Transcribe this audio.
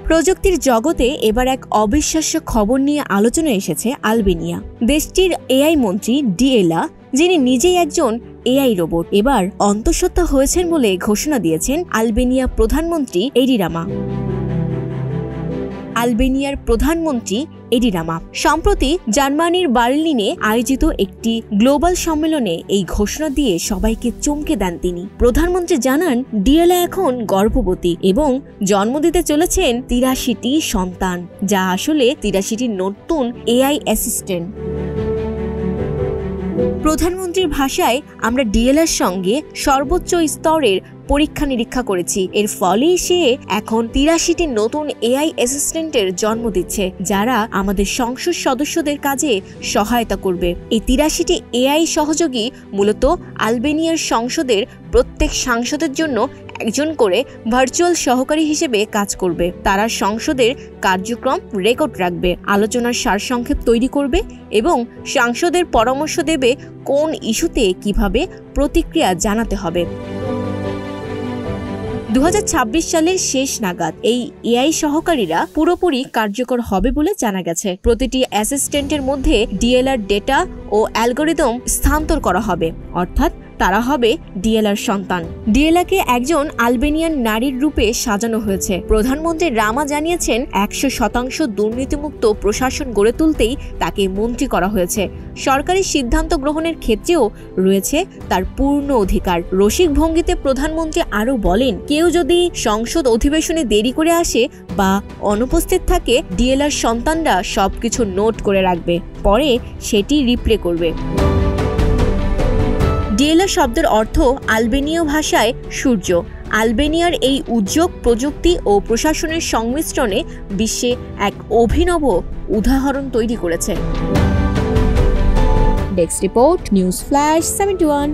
প্রযুক্তির জগতে এবার এক অবিশ্বাস্য খবর নিয়ে আলোচনায় এসেছে আলবেনিয়া। দেশটির এআই মন্ত্রী ডিএলা, যিনি নিজেই একজন এআই রোবট, এবার অন্তঃসত্ত্বা হয়েছেন বলে ঘোষণা দিয়েছেন আলবেনিয়া প্রধানমন্ত্রী এডি রামা। আলবেনিয়ার প্রধানমন্ত্রী এডি রামা সম্প্রতি জার্মানির বার্লিনে আয়োজিত একটি গ্লোবাল সম্মেলনে এই ঘোষণা দিয়ে সবাইকে চমকে দেন তিনি। প্রধানমন্ত্রী জানান, ডিএলা এখন গর্ভবতী এবং জন্ম দিতে চলেছেন ৮৩টি সন্তান, যা আসলে ৮৩টি নতুন এআই অ্যাসিস্ট্যান্ট। প্রধানমন্ত্রীর ভাষায়, আমরা ডিএলার সঙ্গে সর্বোচ্চ স্তরের পরীক্ষা নিরীক্ষা করেছি। এর ফলে সে এখন ৮৩টি নতুন এআই অ্যাসিস্ট্যান্টের জন্ম দিচ্ছে, যারা আমাদের সংসদ সদস্যদের কাজে সহায়তা করবে। এই ৮৩টি এআই সহযোগী মূলত আলবেনিয়ার সংসদের প্রত্যেক সাংসদের জন্য একজন করে ভার্চুয়াল সহকারী হিসেবে কাজ করবে। তারা সংসদের কার্যক্রম রেকর্ড রাখবে, আলোচনার সারসংক্ষেপ তৈরি করবে এবং সাংসদের পরামর্শ দেবে কোন ইস্যুতে কিভাবে প্রতিক্রিয়া জানাতে হবে। ২০২৬ সালের শেষ নাগাদ এই এআই সহকারীরা পুরোপুরি কার্যকর হবে বলে জানা গেছে। প্রতিটি অ্যাসিস্ট্যান্টের মধ্যে ডিএলআর ডেটা ও অ্যালগরিদম স্থানান্তর করা হবে, অর্থাৎ তারা হবে ডিএলআর সন্তান। ডিএলাকে একজন আলবেনিয়ান নারীর রূপে সাজানো হয়েছে। প্রধানমন্ত্রী রামা জানিয়েছেন, ১০০% দুর্নীতিমুক্ত প্রশাসন গড়ে তুলতেই তাকে মন্ত্রী করা হয়েছে। সরকারি সিদ্ধান্ত গ্রহণের ক্ষেত্রেও রয়েছে তার পূর্ণ অধিকার। রসিক ভঙ্গিতে প্রধানমন্ত্রী আরও বলেন, কেউ যদি সংসদ অধিবেশনে দেরি করে আসে বা অনুপস্থিত থাকে, ডিএলআর সন্তানরা সবকিছু নোট করে রাখবে, পরে সেটি রিপ্লে করবে। ডিএলআর শব্দের অর্থ আলবেনীয় ভাষায় সূর্য। আলবেনিয়ার এই উদ্যোগ প্রযুক্তি ও প্রশাসনের সংমিশ্রণে বিশ্বে এক অভিনব উদাহরণ তৈরি করেছে। Desk report, news flash 71।